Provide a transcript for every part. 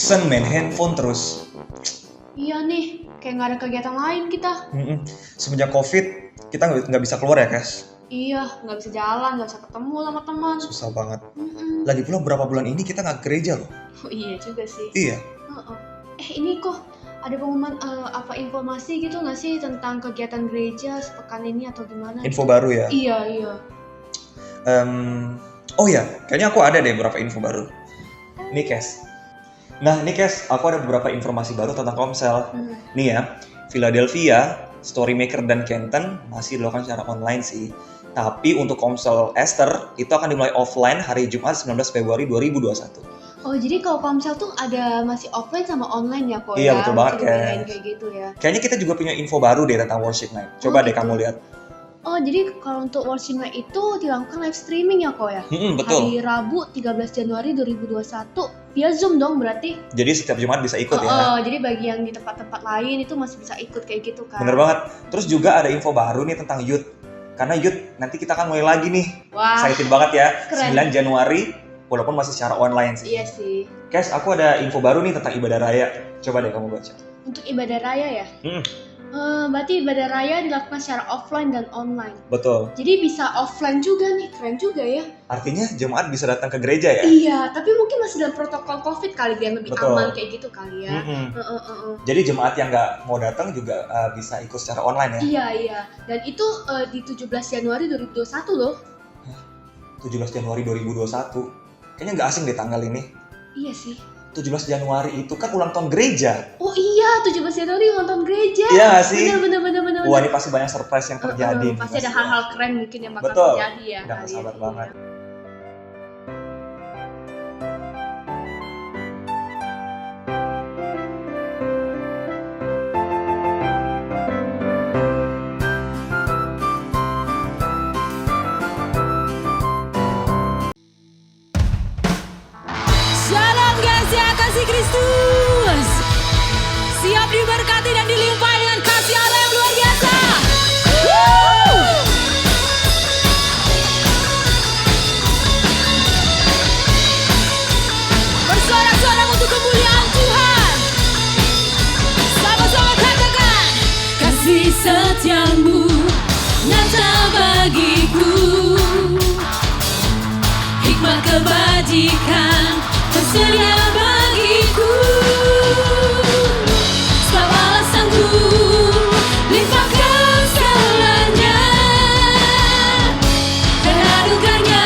bosen main handphone terus. Iya nih, kayak nggak ada kegiatan lain kita. Semenjak COVID, kita nggak bisa keluar ya, Kes? Iya, nggak bisa jalan, nggak bisa ketemu sama teman. Susah banget. Lagi pula berapa bulan ini kita nggak ke gereja loh. Oh iya juga sih. Iya. Ini kok ada pengumuman informasi gitu nggak sih tentang kegiatan gereja sepekan ini atau gimana? Info baru ya? Iya. Oh ya, kayaknya aku ada deh beberapa info baru. Nih, Kes. Nah, nih, Kes, aku ada beberapa informasi baru tentang Komsel. Nih ya, Philadelphia, Storymaker, dan Kenton masih dilakukan secara online sih. Tapi untuk Komsel Esther itu akan dimulai offline hari Jumat 19 Februari 2021. Oh, jadi kalau Komsel tuh ada masih offline sama online ya kok? Iya, ya? betul banget, kayak gitu ya. Kayaknya kita juga punya info baru deh tentang Worship Night. Coba deh gitu. kamu lihat. Oh, jadi kalau untuk Worship Night itu dilakukan live streaming ya kok ya? Betul. Hari Rabu 13 Januari 2021 via Zoom dong berarti? Jadi setiap Jumat bisa ikut ya? Jadi bagi yang di tempat-tempat lain itu masih bisa ikut kayak gitu kan? Bener banget. Terus juga ada info baru nih tentang Youth. Karena Youth nanti kita akan mulai lagi nih. Wah, excited banget ya. keren. 9 Januari, walaupun masih secara online sih. Iya sih. Kes, aku ada info baru nih tentang ibadah raya. Coba deh kamu baca. Untuk ibadah raya ya? Berarti ibadah raya dilakukan secara offline dan online. Betul. Jadi bisa offline juga nih, keren juga ya. Artinya jemaat bisa datang ke gereja ya? Iya, tapi mungkin masih dalam protokol COVID kali biar lebih Betul. aman kayak gitu kali ya. Jadi jemaat yang nggak mau datang juga bisa ikut secara online ya? Iya. Dan itu di 17 Januari 2021 loh. 17 Januari 2021. Kayaknya nggak asing deh tanggal ini. Iya sih. 17 Januari itu kan ulang tahun gereja. Oh iya, 17 Januari ulang tahun gereja. Iya nggak sih? Bener. Wah, ini pasti banyak surprise yang terjadi. Pasti ada hal-hal keren mungkin yang bakal Betul. terjadi ya. Udah nggak sabar banget. Shalom guys, ya kasih Kristus. Siap diberkati dan dilimpahi dengan kasih Allah yang luar biasa. Bersorak-sorak untuk kemuliaan Tuhan. Sama-sama katakan, kasih setiamu nyata bagiku, hikmat kebajikan tersedia bagiku. Sebab alasanku limpahkan segalanya, dan anugerahnya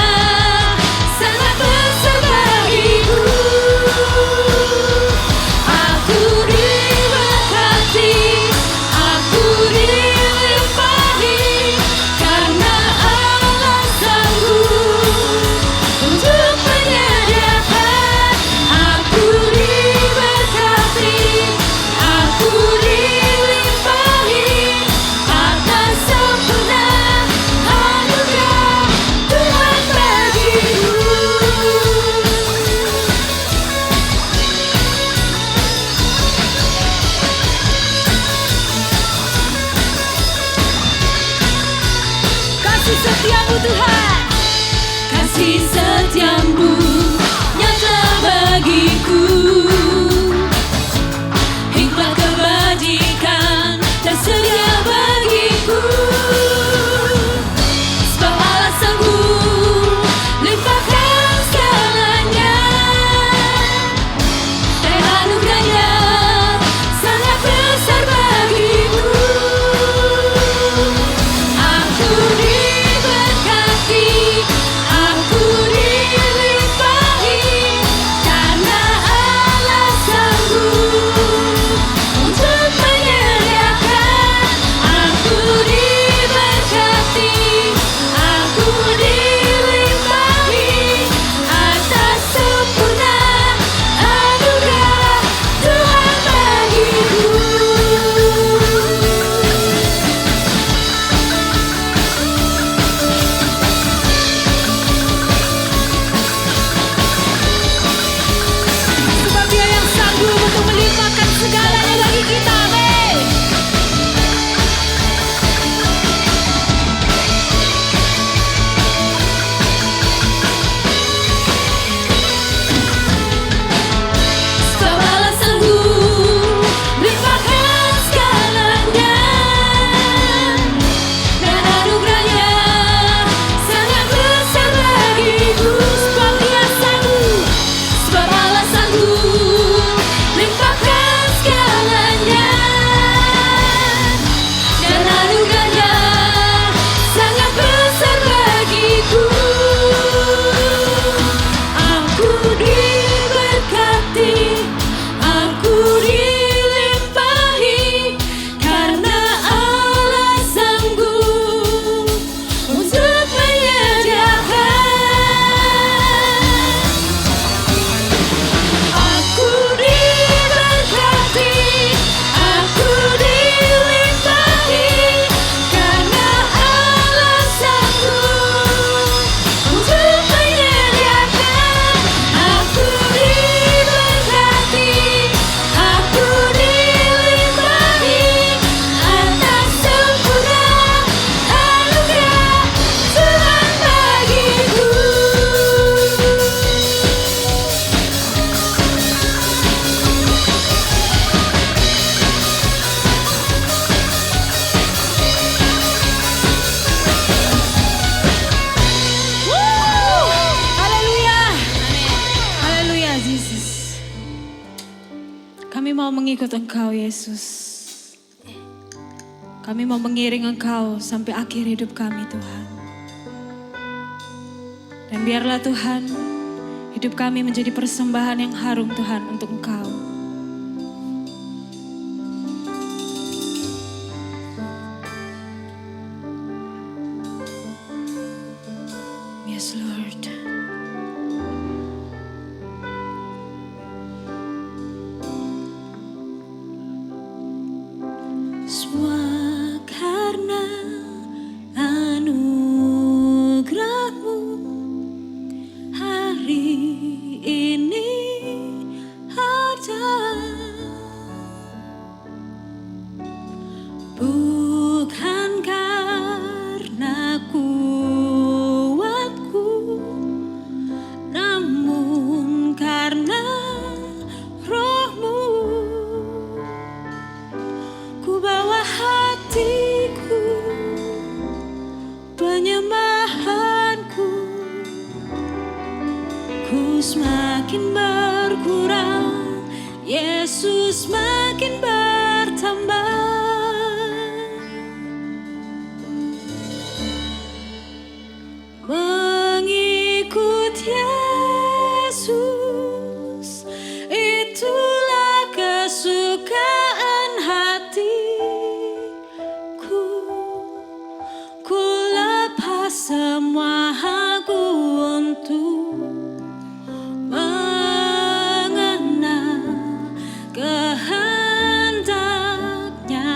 sangat besar bagiku. Aku diberkati, aku dilimpahi, karena Allah sanggup untuk menyediakan. Aku diberkati, aku dilimpahi, atas sempurna anugerah Tuhan bagiku. Kasih setiamu Tuhan, kasih setiamu nyata bagiku, hikmat kebajikan tersedia bagiku. Sebab Allah sanggup limpahkan segalanya, dan anugerahnya sangat besar bagiku. Aku diberkati, aku dilimpahi, mau mengikut Engkau Yesus. Kami mau mengiring Engkau sampai akhir hidup kami Tuhan. Dan biarlah Tuhan, hidup kami menjadi persembahan yang harum Tuhan untuk Engkau. Yes Lord. Semua karena anugerah-Mu hari ini ada. Bukan karena kuatku, namun karena Roh-Mu. Ku bawa hatiku, penyembahanku, ku semakin berkurang, Yesus makin bertambah. Mengikut Yesus, itulah kesukaan hatiku. Ku lepas semua aku untuk mengenal kehendaknya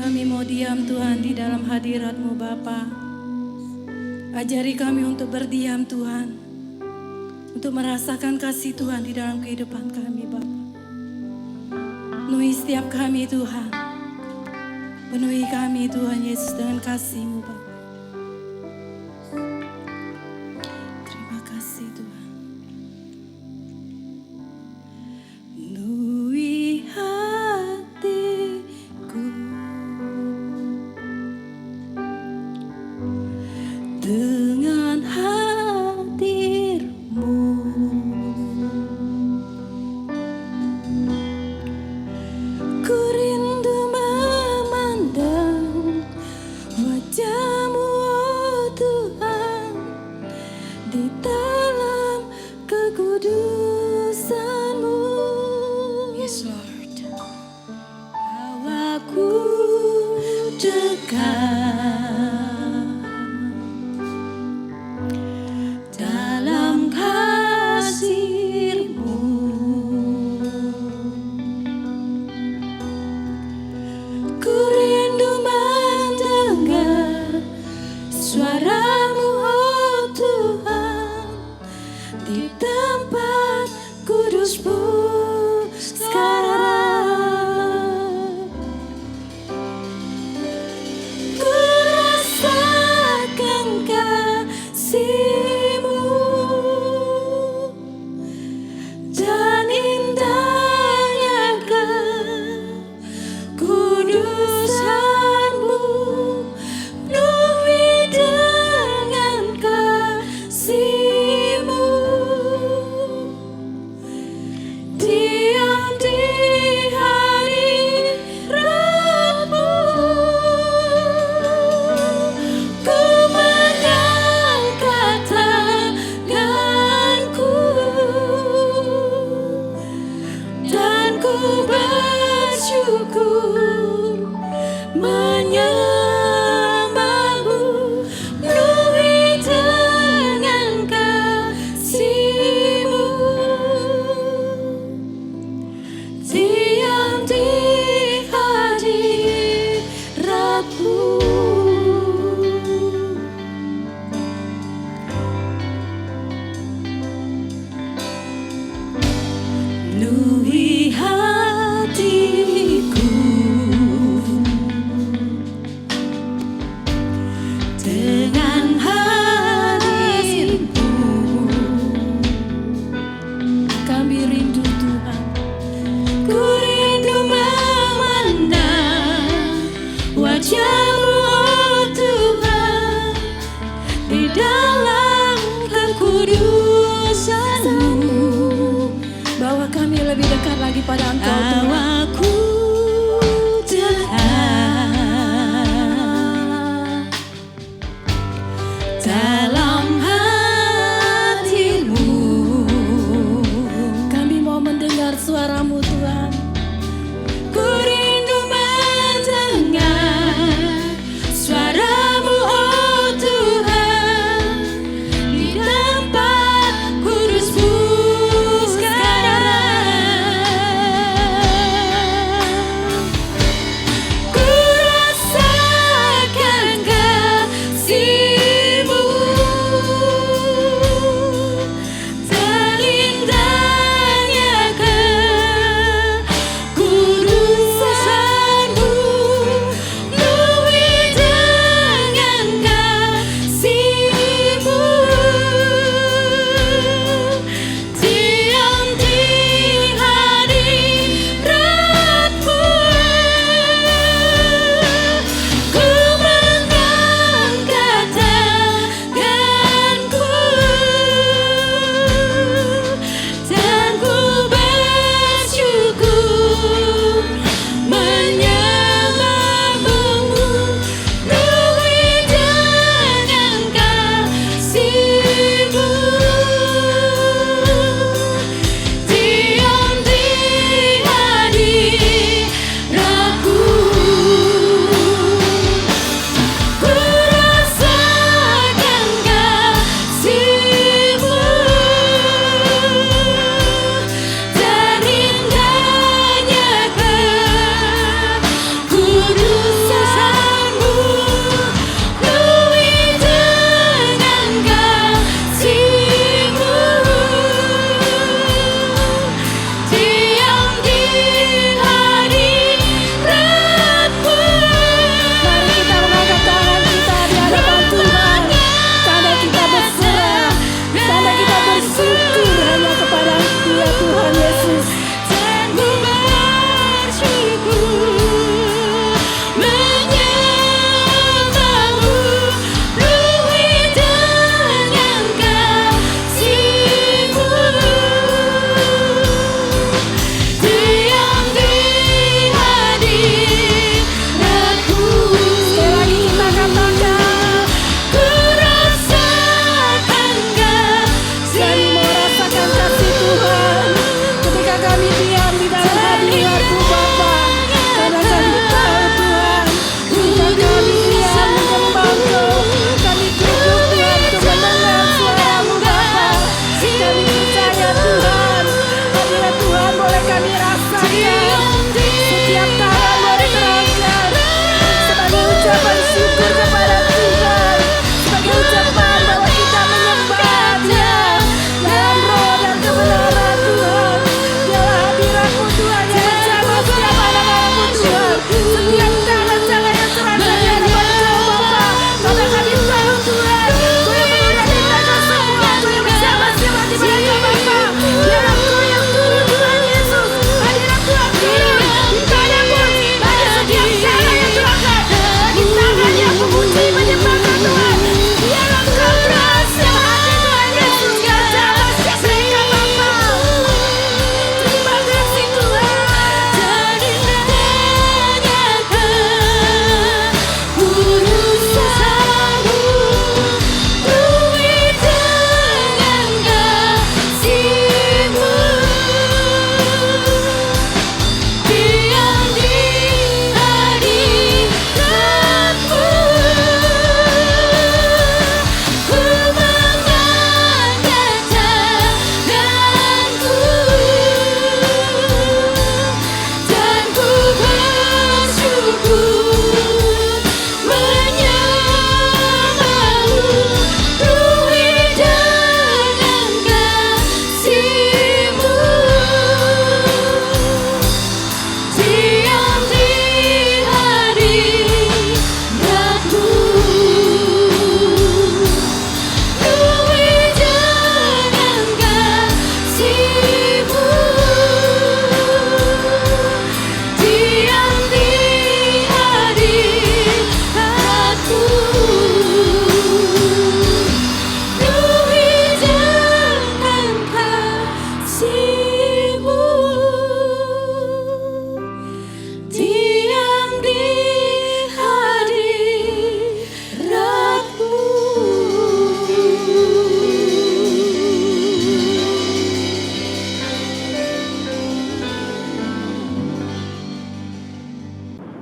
Kami mau diam Tuhan di dalam hadirat-Mu Bapa. Ajari kami untuk berdiam Tuhan, untuk merasakan kasih Tuhan di dalam kehidupan kami Bapa. Penuhi setiap kami Tuhan, penuhi kami Tuhan Yesus dengan kasih-Mu Bapa. Terima kasih Tuhan. Penuhi hatiku dengan hadir-Mu. Ku rindu memandang wajah-Mu, oh Tuhan, di dalam kekudusan-Mu. Yes, Lord. Bawaku dekat dalam kasih-Mu. Ku rindu mendengar suara-Mu, oh Tuhan, di tempat kudus-Mu sekarang. Ku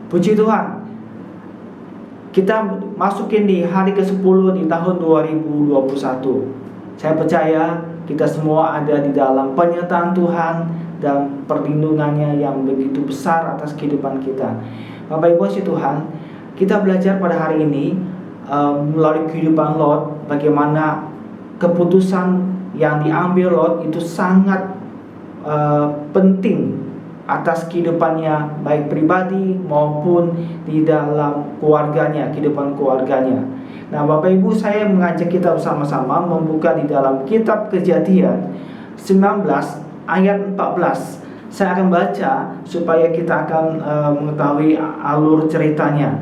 Puji Tuhan, kita masukin di hari ke-10 di tahun 2021. Saya percaya kita semua ada di dalam penyertaan Tuhan dan perlindungannya yang begitu besar atas kehidupan kita. Bapak Ibu kasih Tuhan, kita belajar pada hari ini melalui kehidupan Lot, bagaimana keputusan yang diambil Lot itu sangat penting atas kehidupannya, baik pribadi maupun di dalam keluarganya, kehidupan keluarganya. Nah, Bapak Ibu, saya mengajak kita bersama-sama membuka di dalam kitab Kejadian 19 ayat 14. Saya akan baca supaya kita akan mengetahui alur ceritanya.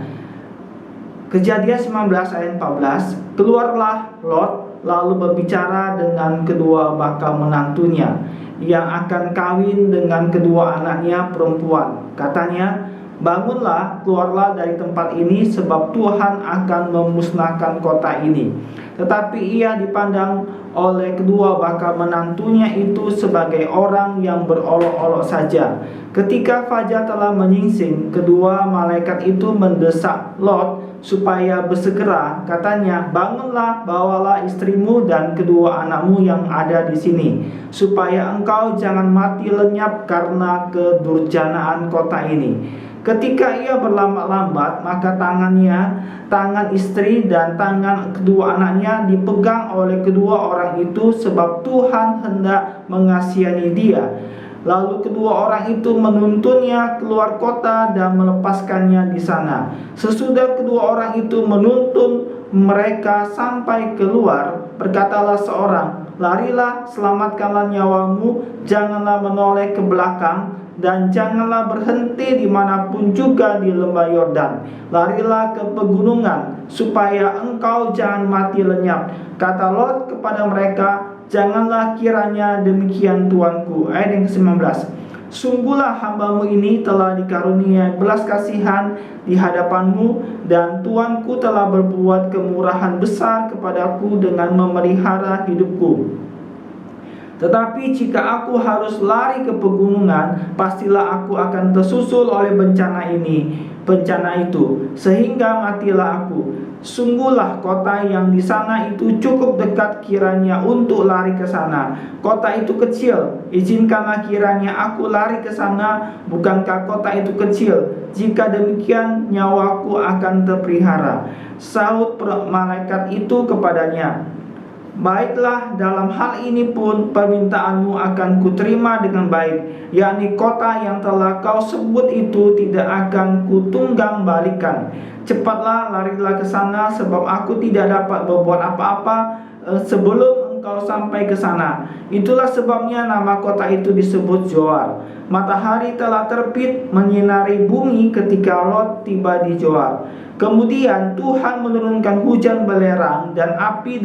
Kejadian 19 ayat 14. Keluarlah Lot lalu berbicara dengan kedua bakal menantunya yang akan kawin dengan kedua anaknya perempuan. Katanya, bangunlah, keluarlah dari tempat ini, sebab Tuhan akan memusnahkan kota ini. Tetapi ia dipandang oleh kedua bakal menantunya itu sebagai orang yang berolok-olok saja. Ketika fajar telah menyingsing, kedua malaikat itu mendesak Lot supaya bersegera. Katanya, bangunlah, bawalah istrimu dan kedua anakmu yang ada di sini, supaya engkau jangan mati lenyap karena kedurjanaan kota ini. Ketika ia berlambat-lambat, maka tangan istri dan tangan kedua anaknya dipegang oleh kedua orang itu, sebab Tuhan hendak mengasihani dia. Lalu kedua orang itu menuntunnya keluar kota dan melepaskannya di sana. Sesudah kedua orang itu menuntun mereka sampai keluar, berkatalah seorang, larilah, selamatkanlah nyawamu, janganlah menoleh ke belakang, dan janganlah berhenti dimanapun juga di lembah Yordan. Larilah ke pegunungan, supaya engkau jangan mati lenyap. Kata Lot kepada mereka, janganlah kiranya demikian tuanku. Ayat yang ke-19. Sungguhlah hambamu ini telah dikaruniai belas kasihan di hadapanmu, dan tuanku telah berbuat kemurahan besar kepadaku dengan memelihara hidupku. Tetapi jika aku harus lari ke pegunungan, pastilah aku akan tersusul oleh bencana itu, sehingga matilah aku. Sungguhlah kota yang di sana itu cukup dekat kiranya untuk lari ke sana. Kota itu kecil, izinkanlah kiranya aku lari ke sana. Bukankah kota itu kecil? Jika demikian, nyawaku akan terpelihara. Sahut malaikat itu kepadanya, baiklah, dalam hal ini pun permintaanmu akan kuterima dengan baik, yakni kota yang telah kau sebut itu tidak akan kutunggang balikan. Cepatlah, larilah ke sana, sebab aku tidak dapat berbuat apa-apa sebelum engkau sampai ke sana. Itulah sebabnya nama kota itu disebut Zoar. Matahari telah terbit menyinari bumi ketika Lot tiba di Zoar. Kemudian Tuhan menurunkan hujan belerang dan api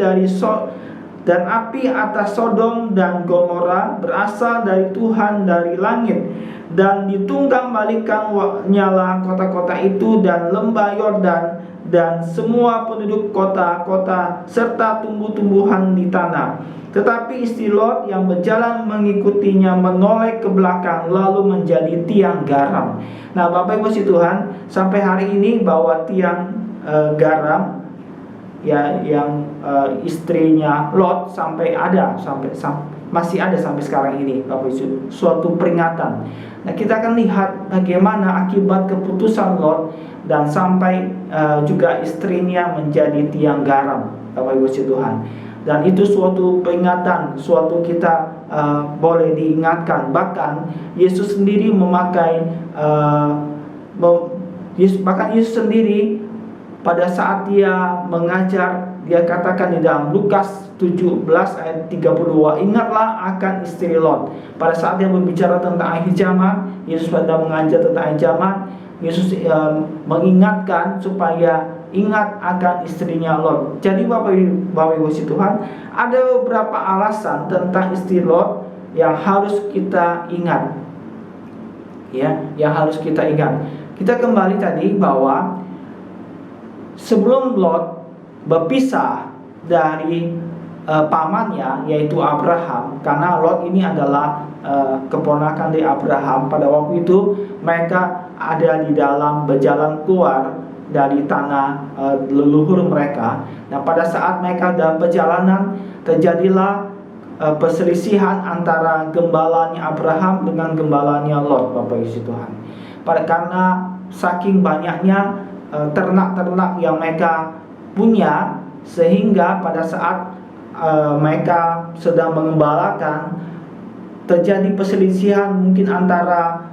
atas Sodom dan Gomora berasal dari Tuhan dari langit, dan ditunggang balikan nyala kota-kota itu dan lembah Yordan dan semua penduduk kota-kota serta tumbuh-tumbuhan di tanah. Tetapi istri Lot yang berjalan mengikutinya menoleh ke belakang lalu menjadi tiang garam. Nah, Bapak Ibu Tuhan, sampai hari ini bahwa tiang garam ya yang istrinya Lot masih ada sampai sekarang ini, Bapak Ibu, suatu peringatan. Nah, kita akan lihat bagaimana akibat keputusan Lot dan sampai juga istrinya menjadi tiang garam, Bapak Ibu Tuhan. Dan itu suatu peringatan, suatu kita boleh diingatkan. Bahkan Yesus sendiri bahkan Yesus sendiri pada saat dia mengajar, dia katakan di dalam Lukas 17 ayat 32, ingatlah akan istri Lot. Pada saat dia berbicara tentang akhir zaman, Yesus pada mengajar tentang akhir zaman, Yesus mengingatkan supaya ingat akan istrinya Lot. Jadi Bapak Ibu Tuhan, ada beberapa alasan tentang istri Lot yang harus kita ingat. Ya, yang harus kita ingat. Kita kembali tadi bahwa sebelum Lot berpisah dari pamannya, yaitu Abraham, karena Lot ini adalah keponakan dari Abraham. Pada waktu itu mereka ada di dalam berjalan keluar dari tanah leluhur mereka. Dan pada saat mereka dalam perjalanan, terjadilah perselisihan antara gembalanya Abraham dengan gembalanya Lot, Bapak Ibu Tuhan. Karena saking banyaknya ternak-ternak yang mereka punya, sehingga pada saat mereka sedang mengembalakan, terjadi perselisihan mungkin antara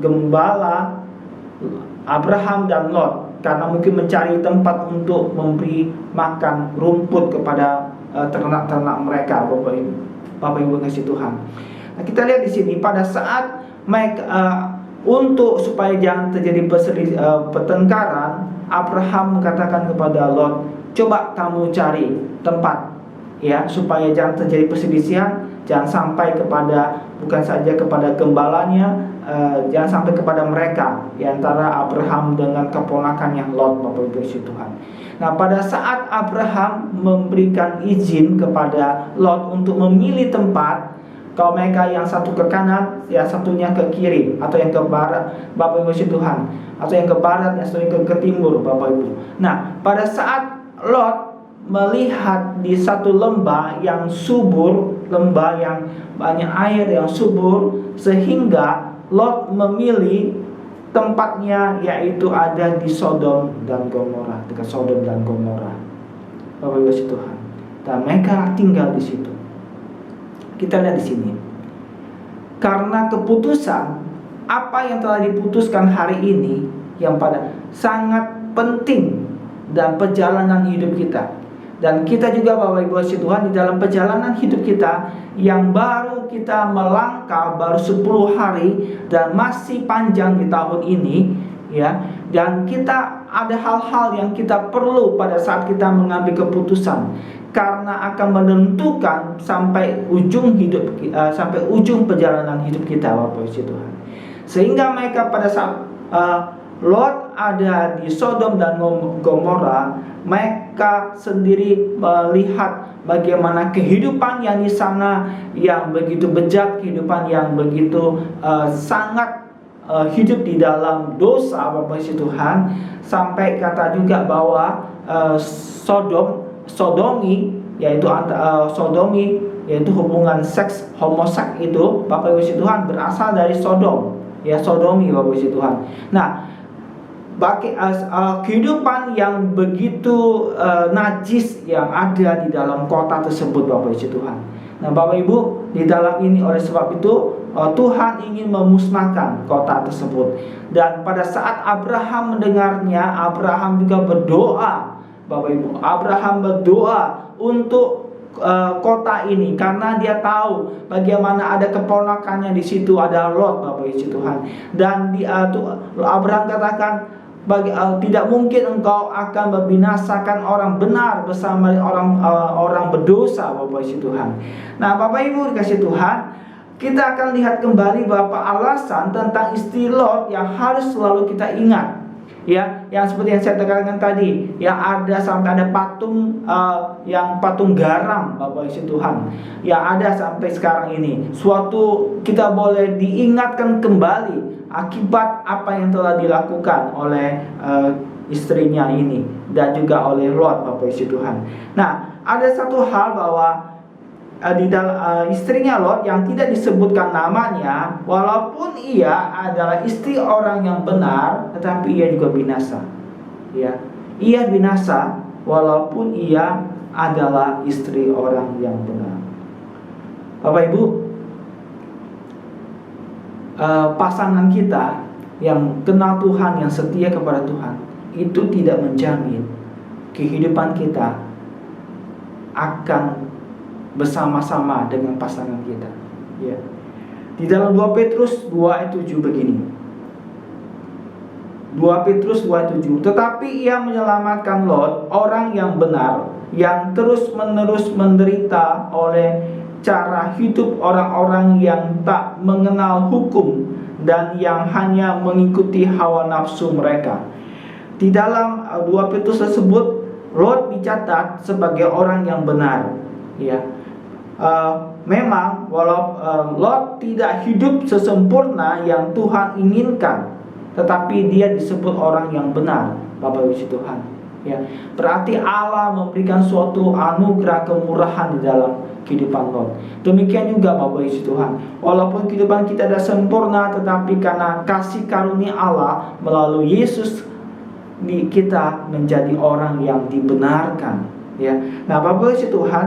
gembala Abraham dan Lot, karena mungkin mencari tempat untuk memberi makan rumput kepada ternak-ternak mereka, Bapak Ibu kasih Tuhan. Nah, kita lihat di sini pada saat mereka untuk supaya jangan terjadi pertengkaran, Abraham mengatakan kepada Lot, coba kamu cari tempat, ya, supaya jangan terjadi perselisihan, jangan sampai kepada, bukan saja kepada gembalanya, jangan sampai kepada mereka, di antara Abraham dengan keponakannya Lot, Bapak Ibu Tuhan. Nah, pada saat Abraham memberikan izin kepada Lot untuk memilih tempat, kalau mereka yang satu ke kanan, yang satunya ke kiri, atau yang ke barat, Bapak Ibu Tuhan, atau yang ke barat, yang satunya ke timur, Bapak Ibu. Nah, pada saat Lot melihat di satu lembah yang subur, lembah yang banyak air yang subur, sehingga Lot memilih tempatnya, yaitu ada di Sodom dan Gomora, dekat Sodom dan Gomora, Bapak Ibu Tuhan. Dan mereka tinggal di situ. Kita lihat di sini. Karena keputusan apa yang telah diputuskan hari ini, yang pada sangat penting dan perjalanan hidup kita. Dan kita juga, Bapak Ibu Tuhan, di dalam perjalanan hidup kita yang baru kita melangkah baru 10 hari dan masih panjang di tahun ini, ya. Dan kita ada hal-hal yang kita perlu pada saat kita mengambil keputusan, karena akan menentukan sampai ujung hidup, sampai ujung perjalanan hidup kita, Bapak Ibu Tuhan. Sehingga mereka pada saat Lot ada di Sodom dan Gomora, mereka sendiri melihat bagaimana kehidupan yang di sana yang begitu bejat, kehidupan yang begitu sangat hidup di dalam dosa, Bapak Ibu Tuhan. Sampai kata juga bahwa sodomi, yaitu yaitu hubungan seks homoseks itu, Bapak Ibu Tuhan, berasal dari Sodom, ya, sodomi, Bapak Ibu Tuhan. Nah, bagi kehidupan yang begitu najis yang ada di dalam kota tersebut, Bapak Ibu Tuhan. Nah, Bapak Ibu, di dalam ini oleh sebab itu Tuhan ingin memusnahkan kota tersebut. Dan pada saat Abraham mendengarnya, Abraham juga berdoa, Bapak Ibu. Abraham berdoa untuk kota ini, karena dia tahu bagaimana ada keponakannya di situ, ada Lot, Bapak Ibu Tuhan. Dan Abraham katakan, tidak mungkin engkau akan membinasakan orang benar bersama orang berdosa, Bapak Ibu Tuhan. Nah, Bapak Ibu dikasih Tuhan, kita akan lihat kembali beberapa alasan tentang istri Lot yang harus selalu kita ingat, ya, yang seperti yang saya tekankan tadi, yang ada sampai ada patung, yang patung garam, Bapak Ibu Tuhan, yang ada sampai sekarang ini. Suatu kita boleh diingatkan kembali akibat apa yang telah dilakukan oleh istrinya ini dan juga oleh Lot, Bapak Ibu Tuhan. Nah, ada satu hal bahwa di dalam istrinya Lot yang tidak disebutkan namanya, walaupun ia adalah istri orang yang benar, tetapi ia juga binasa. Ya, ia binasa walaupun ia adalah istri orang yang benar. Bapak Ibu, pasangan kita yang kenal Tuhan, yang setia kepada Tuhan, itu tidak menjamin kehidupan kita akan bersama-sama dengan pasangan kita, ya. Di dalam 2 Petrus 2 ayat 7 begini. 2 Petrus 2 ayat 7. Tetapi ia menyelamatkan Lot, orang yang benar, yang terus-menerus menderita oleh cara hidup orang-orang yang tak mengenal hukum dan yang hanya mengikuti hawa nafsu mereka. Di dalam 2 Petrus tersebut, Lot dicatat sebagai orang yang benar, ya. memang Lot tidak hidup sesempurna yang Tuhan inginkan, tetapi dia disebut orang yang benar, Bapak Ibu Tuhan. Ya, berarti Allah memberikan suatu anugerah kemurahan di dalam kehidupan Lot. Demikian juga Bapak Ibu Tuhan, walaupun kehidupan kita tidak sempurna, tetapi karena kasih karunia Allah melalui Yesus, kita menjadi orang yang dibenarkan. Ya, nah Bapak Ibu Tuhan,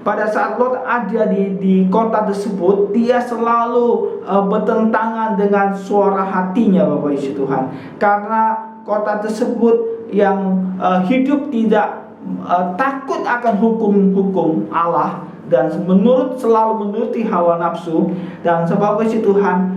pada saat Lot ada di kota tersebut, dia selalu bertentangan dengan suara hatinya, Bapak Ibu Tuhan, karena kota tersebut yang hidup tidak takut akan hukum-hukum Allah dan selalu menuruti hawa nafsu. Dan sebab itu Tuhan,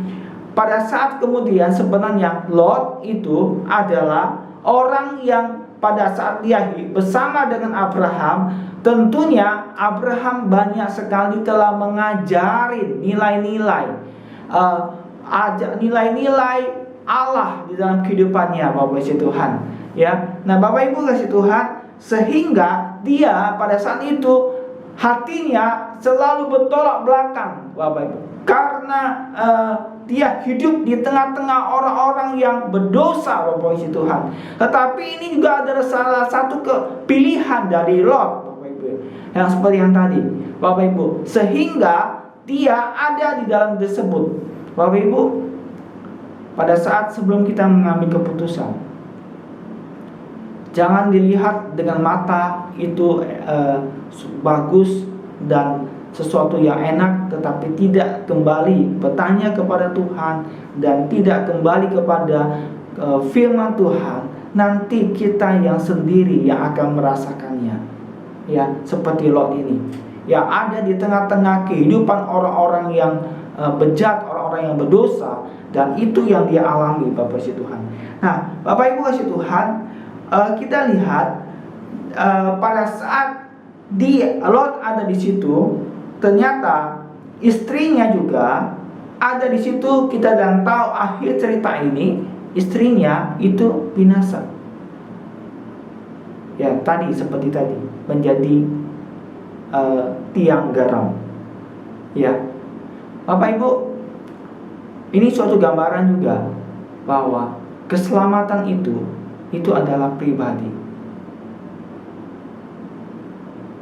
pada saat kemudian sebenarnya Lot itu adalah orang yang pada saat dia bersama dengan Abraham, tentunya Abraham banyak sekali telah mengajarin nilai-nilai Allah di dalam kehidupannya, Bapak Ibu Tuhan. Ya, nah Bapak Ibu kasih Tuhan, sehingga dia pada saat itu hatinya selalu bertolak belakang, Bapak Ibu, karena dia hidup di tengah-tengah orang-orang yang berdosa, Bapak Ibu Tuhan. Tetapi ini juga adalah salah satu pilihan dari Lot, Bapak Ibu, yang seperti yang tadi, Bapak Ibu, sehingga dia ada di dalam tersebut, Bapak Ibu. Pada saat sebelum kita mengambil keputusan, jangan dilihat dengan mata itu bagus dan sesuatu yang enak, tetapi tidak kembali bertanya kepada Tuhan dan tidak kembali kepada firman Tuhan. Nanti kita yang sendiri yang akan merasakannya. Ya, seperti Lot ini, yang ada di tengah-tengah kehidupan orang-orang yang bejat, orang-orang yang berdosa, dan itu yang dia alami, Bapak Ibu Tuhan. Nah, Bapak Ibu kasih Tuhan, kita lihat pada saat Lot ada di situ, ternyata istrinya juga ada di situ. Kita dan tahu akhir cerita ini, istrinya itu binasa. Ya, tadi seperti tadi menjadi tiang garam. Ya, Bapak Ibu, ini suatu gambaran juga bahwa keselamatan itu adalah pribadi.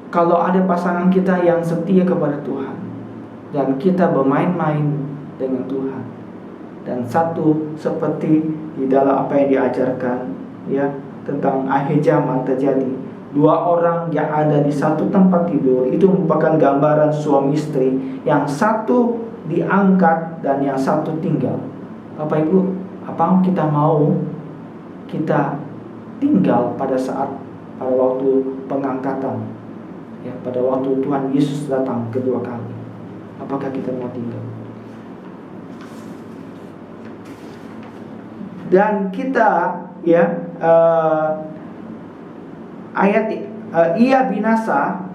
Kalau ada pasangan kita yang setia kepada Tuhan dan kita bermain-main dengan Tuhan, dan satu seperti di dalam apa yang diajarkan ya tentang akhir zaman terjadi, dua orang yang ada di satu tempat tidur, itu merupakan gambaran suami istri, yang satu diangkat dan yang satu tinggal. Bapak Ibu, apa kita mau kita tinggal pada waktu pengangkatan, ya, pada waktu Tuhan Yesus datang kedua kali? Apakah kita mau tinggal? Dan kita ya ayat ia binasa,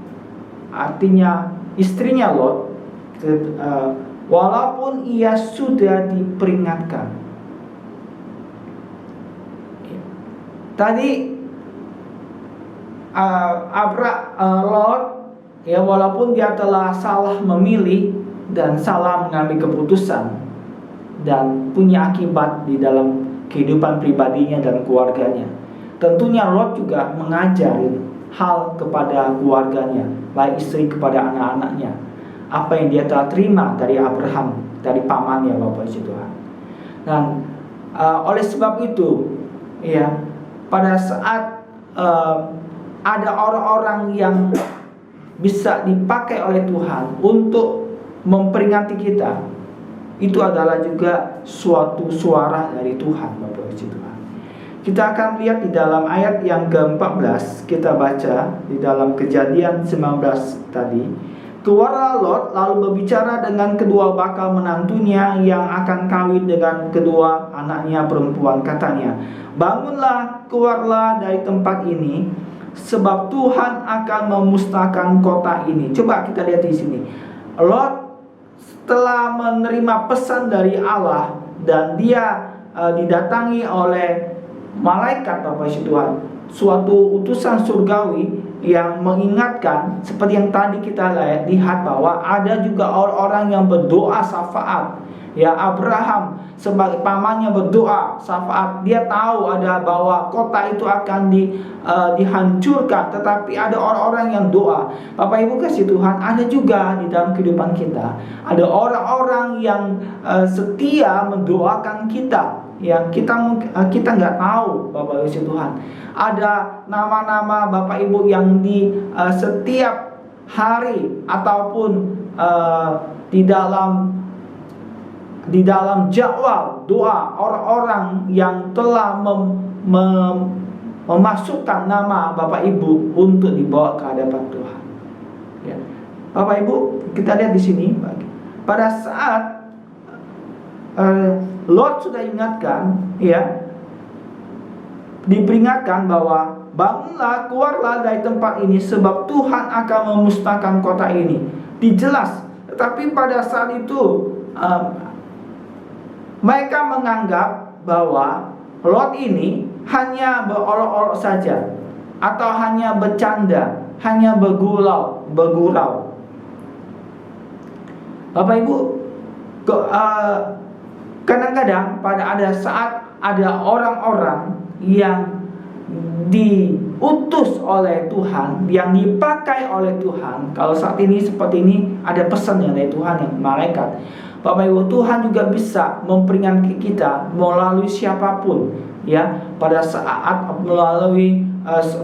artinya istrinya Lot, walaupun ia sudah diperingatkan. Tadi Lot, ya, walaupun dia telah salah memilih dan salah mengambil keputusan dan punya akibat di dalam kehidupan pribadinya dan keluarganya, tentunya Lot juga mengajarin hal kepada keluarganya, baik istri kepada anak-anaknya, apa yang dia telah terima dari Abraham, dari pamannya, Bapak Ibu Tuhan. Dan oleh sebab itu, ya, pada saat ada orang-orang yang bisa dipakai oleh Tuhan untuk memperingati kita, itu adalah juga suatu suara dari Tuhan, Bapak Ibu Tuhan. Kita akan lihat di dalam ayat yang ke-14, kita baca di dalam Kejadian 19 tadi. Keluarlah Lot lalu berbicara dengan kedua bakal menantunya yang akan kawin dengan kedua anaknya perempuan. Katanya, bangunlah, keluarlah dari tempat ini, sebab Tuhan akan memusnahkan kota ini. Coba kita lihat di sini. Lot telah menerima pesan dari Allah dan dia didatangi oleh malaikat, Bapak Ibu Tuhan, suatu utusan surgawi yang mengingatkan seperti yang tadi kita lihat bahwa ada juga orang-orang yang berdoa syafaat. Ya, Abraham sebagai pamannya berdoa syafaat. Dia tahu ada bahwa kota itu akan dihancurkan, tetapi ada orang-orang yang doa. Bapak Ibu kasih Tuhan, ada juga di dalam kehidupan kita ada orang-orang yang setia mendoakan kita. Ya, kita nggak tahu, Bapak Ibu kasih Tuhan. Ada nama-nama Bapak Ibu yang di setiap hari ataupun di dalam jadwal doa orang-orang yang telah memasukkan nama Bapak Ibu untuk dibawa ke hadapan Tuhan. Ya. Bapak Ibu, kita lihat di sini pada saat Lot sudah ingatkan, ya, diperingatkan bahwa bangunlah, keluarlah dari tempat ini sebab Tuhan akan memusnahkan kota ini. Dijelas, tetapi pada saat itu mereka menganggap bahwa Lot ini hanya berolok-olok saja, atau hanya bercanda, hanya bergurau. Bapak Ibu, kadang-kadang ada saat ada orang-orang yang diutus oleh Tuhan, yang dipakai oleh Tuhan. Kalau saat ini seperti ini, ada pesannya dari Tuhan yang malaikat. Bapak Ibu, Tuhan juga bisa memperingatkan kita melalui siapapun, ya, pada saat melalui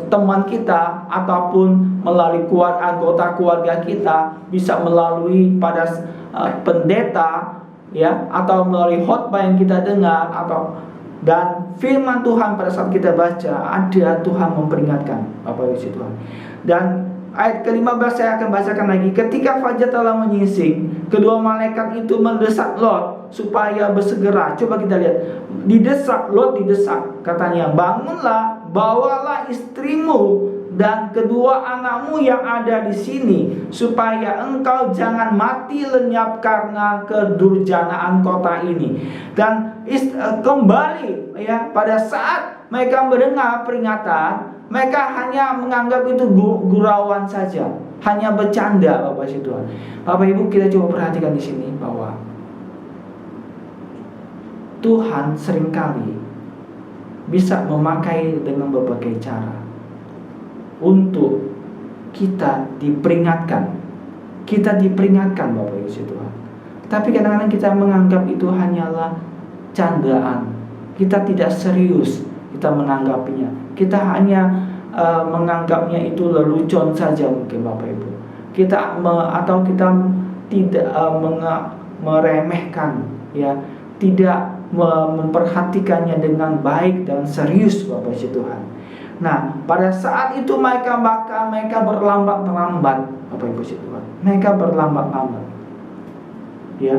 teman kita ataupun melalui anggota keluarga kita, bisa melalui pada pendeta, ya, atau melalui khotbah yang kita dengar, dan firman Tuhan pada saat kita baca, ada Tuhan memperingatkan, Bapak Ibu Tuhan. Dan ayat ke-15 saya akan bacakan lagi. Ketika fajar telah menyingsing, kedua malaikat itu mendesak Lot supaya bersegera. Coba kita lihat. Lot didesak. Katanya, bangunlah, bawalah istrimu dan kedua anakmu yang ada di sini, supaya engkau jangan mati lenyap karena kedurjanaan kota ini. Dan kembali, ya, pada saat mereka mendengar peringatan, mereka hanya menganggap itu gurauan saja, hanya bercanda, Bapak Ibu Tuhan. Bapak Ibu, kita coba perhatikan di sini bahwa Tuhan seringkali bisa memakai dengan berbagai cara untuk kita diperingatkan. Kita diperingatkan, Bapak Ibu Tuhan. Tapi kadang-kadang kita menganggap itu hanyalah candaan. Kita tidak serius kita menanggapinya. Kita hanya menganggapnya itu lelucon saja mungkin, Bapak Ibu. Atau kita tidak meremehkan, ya, tidak memperhatikannya dengan baik dan serius, Bapak Ibu Tuhan. Nah, pada saat itu mereka berlambat-lambat, Bapak Ibu Tuhan. Mereka berlambat-lambat. Ya.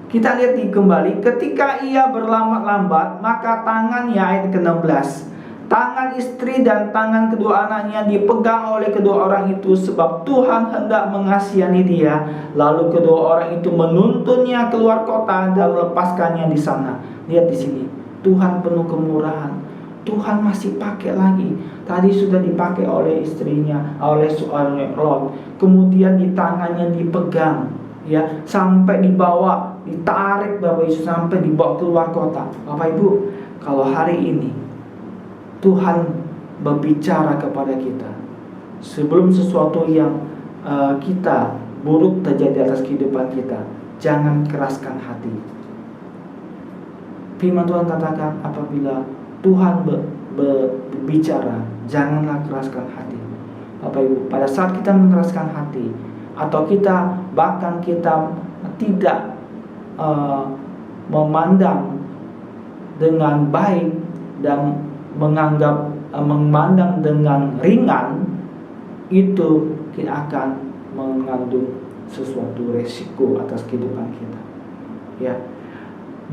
Kita lihat kembali, ketika ia berlambat-lambat, maka tangannya, ayat ke-16, tangan istri dan tangan kedua anaknya dipegang oleh kedua orang itu, sebab Tuhan hendak mengasihani dia. Lalu kedua orang itu menuntunnya keluar kota dan melepaskannya di sana. Lihat di sini, Tuhan penuh kemurahan. Tuhan masih pakai lagi. Tadi sudah dipakai oleh istrinya, oleh seorang Lot. Kemudian di tangannya dipegang, ya, sampai dibawa, ditarik, Bapak Ibu, sampai dibawa keluar kota. Bapak Ibu, kalau hari ini Tuhan berbicara kepada kita, sebelum sesuatu yang kita buruk terjadi atas kehidupan kita, jangan keraskan hati. Firman Tuhan katakan, apabila Tuhan berbicara, janganlah keraskan hati. Bapak Ibu, pada saat kita mengeraskan hati, atau bahkan kita tidak memandang dengan baik dan memandang dengan ringan, itu kita akan mengandung sesuatu resiko atas kehidupan kita. Ya,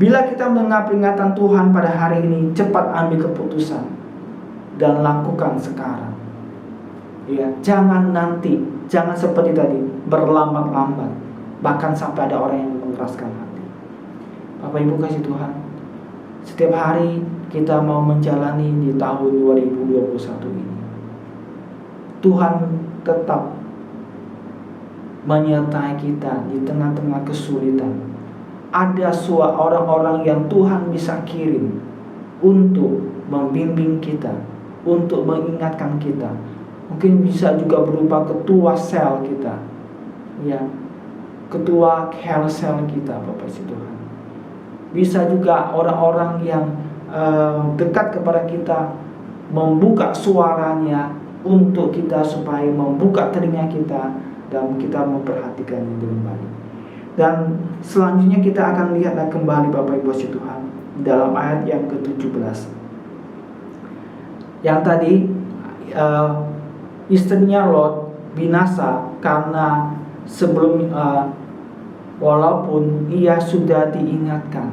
bila kita mendengar peringatan Tuhan pada hari ini, cepat ambil keputusan dan lakukan sekarang. Ya, jangan nanti, jangan seperti tadi berlambat-lambat, bahkan sampai ada orang yang mengeraskan hati. Bapak Ibu kasih Tuhan, setiap hari kita mau menjalani di tahun 2021 ini, Tuhan tetap menyertai kita di tengah-tengah kesulitan. Ada orang-orang yang Tuhan bisa kirim untuk membimbing kita, untuk mengingatkan kita. Mungkin bisa juga berupa ketua sel kita, ya, ketua care sel kita, Bapak Ibu Tuhan. Bisa juga orang-orang yang dekat kepada kita, membuka suaranya untuk kita, supaya membuka telinga kita dan kita memperhatikannya dengan baik. Dan selanjutnya kita akan lihat kembali Bapak Ibu Tuhan dalam ayat yang ke-17. Yang tadi istrinya Lot binasa karena walaupun ia sudah diingatkan,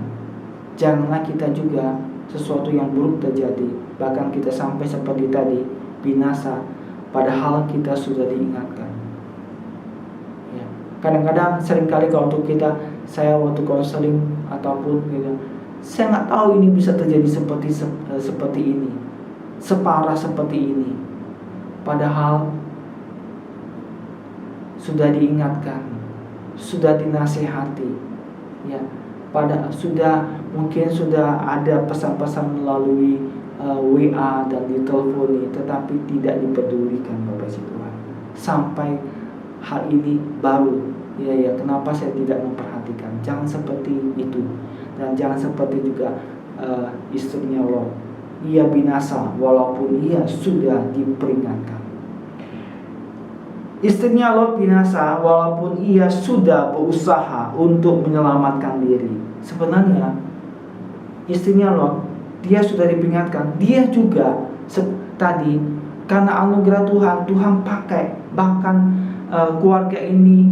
janganlah kita juga sesuatu yang buruk terjadi, bahkan kita sampai seperti tadi binasa, padahal kita sudah diingatkan. Ya. Kadang-kadang seringkali kalau untuk kita, saya waktu konseling ataupun gitu, saya nggak tahu ini bisa terjadi seperti ini, separah seperti ini, padahal sudah diingatkan, sudah dinasihati, ya. Mungkin sudah ada pesan-pesan melalui WA dan diteleponi, tetapi tidak dipedulikan Bapak Ibu Tuhan. Sampai hal ini baru, ya kenapa saya tidak memperhatikan? Jangan seperti itu, dan jangan seperti juga istrinya Lot. Ia binasa walaupun ia sudah diperingatkan. Istrinya Lot binasa walaupun ia sudah berusaha untuk menyelamatkan diri. Sebenarnya istrinya Lot, dia sudah diperingatkan, dia juga tadi karena anugerah Tuhan pakai, bahkan keluarga ini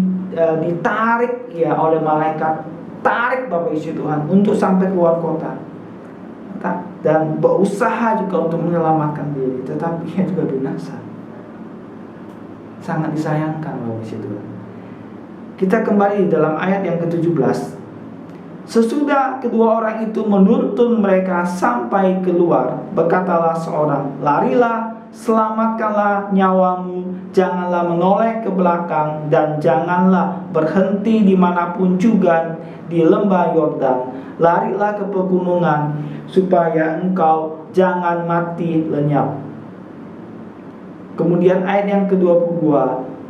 ditarik ya oleh malaikat, tarik Bapak Ibu Tuhan untuk sampai keluar kota, dan berusaha juga untuk menyelamatkan diri, tetapi ia juga binasa. Sangat disayangkan Bapak Ibu Tuhan. Kita kembali dalam ayat yang ke-17. Sesudah kedua orang itu menuntun mereka sampai keluar, berkatalah seorang, "Larilah, selamatkanlah nyawamu, janganlah menoleh ke belakang, dan janganlah berhenti dimanapun juga di lembah Yordan. Larilah ke pegunungan, supaya engkau jangan mati lenyap." Kemudian ayat yang ke-22,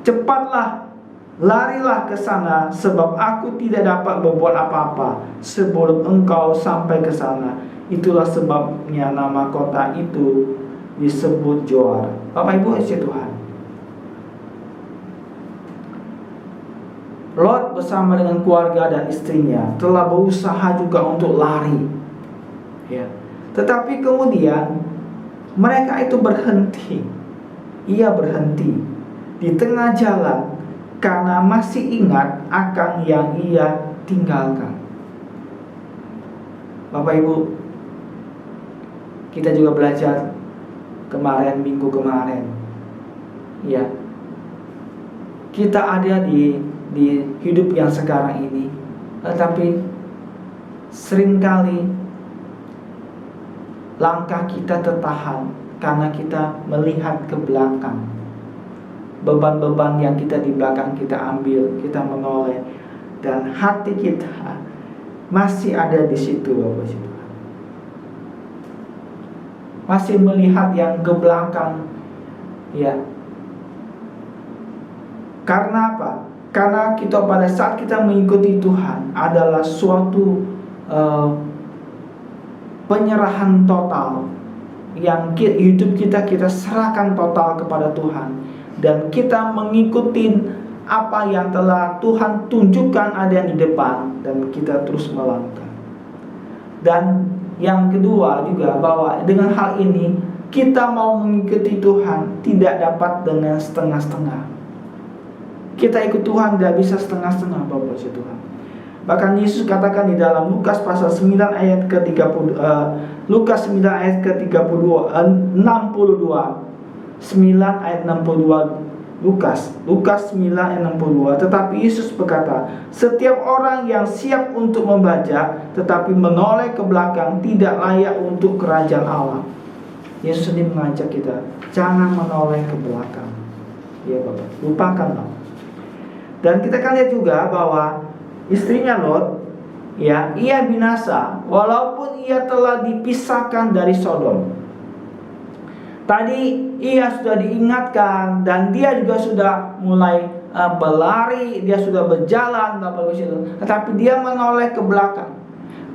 "Cepatlah, larilah ke sana, sebab aku tidak dapat berbuat apa-apa sebelum engkau sampai ke sana." Itulah sebabnya nama kota itu disebut Zoar. Bapak Ibu Tuhan, Lot bersama dengan keluarga dan istrinya telah berusaha juga untuk lari, ya. Tetapi kemudian mereka itu berhenti. Ia berhenti di tengah jalan karena masih ingat akan yang ia tinggalkan. Bapak Ibu, kita juga belajar minggu kemarin, ya, kita ada di hidup yang sekarang ini, tetapi seringkali langkah kita tertahan karena kita melihat ke belakang. Beban-beban yang kita di belakang kita ambil, kita menoleh, dan hati kita masih ada di situ, Bapak Ibu. Masih melihat yang ke belakang, ya. Karena apa? Karena kita pada saat kita mengikuti Tuhan adalah suatu penyerahan total, yang hidup kita serahkan total kepada Tuhan, dan kita mengikuti apa yang telah Tuhan tunjukkan ada di depan, dan kita terus melangkah. Dan yang kedua juga, bahwa dengan hal ini kita mau mengikuti Tuhan tidak dapat dengan setengah-setengah. Kita ikut Tuhan tidak bisa setengah-setengah, Bapak Ibu Tuhan. Bahkan Yesus katakan di dalam Lukas pasal 9 ayat ke-30, Lukas 9 ayat ke-32, 62, 9 ayat 62, Lukas 9 ayat 62. Tetapi Yesus berkata, "Setiap orang yang siap untuk membaca tetapi menoleh ke belakang tidak layak untuk kerajaan Allah." Yesus ini mengajak kita, jangan menoleh ke belakang. Ya Bapak, lupakanlah. Dan kita kan lihat juga bahwa istrinya Lot, ya, ia binasa walaupun ia telah dipisahkan dari Sodom. Tadi ia sudah diingatkan dan dia juga sudah mulai berlari, dia sudah berjalan Bapak Ibu itu, tetapi dia menoleh ke belakang.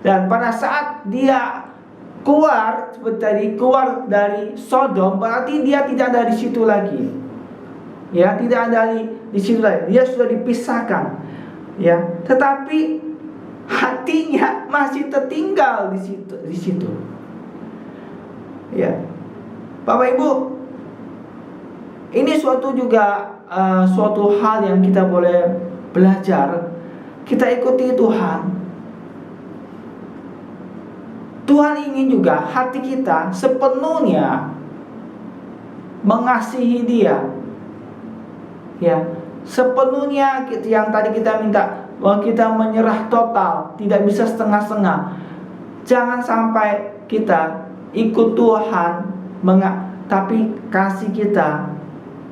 Dan pada saat dia keluar seperti tadi, keluar dari Sodom, berarti dia tidak ada di situ lagi. Ya, tidak ada di situ lagi. Dia sudah dipisahkan. Ya, tetapi hatinya masih tertinggal di situ. Ya. Bapak Ibu, ini suatu hal yang kita boleh belajar. Kita ikuti Tuhan. Tuhan ingin juga hati kita sepenuhnya mengasihi Dia. Ya, sepenuhnya yang tadi kita minta, bahwa kita menyerah total, tidak bisa setengah-setengah. Jangan sampai kita ikut Tuhan, tapi kasih kita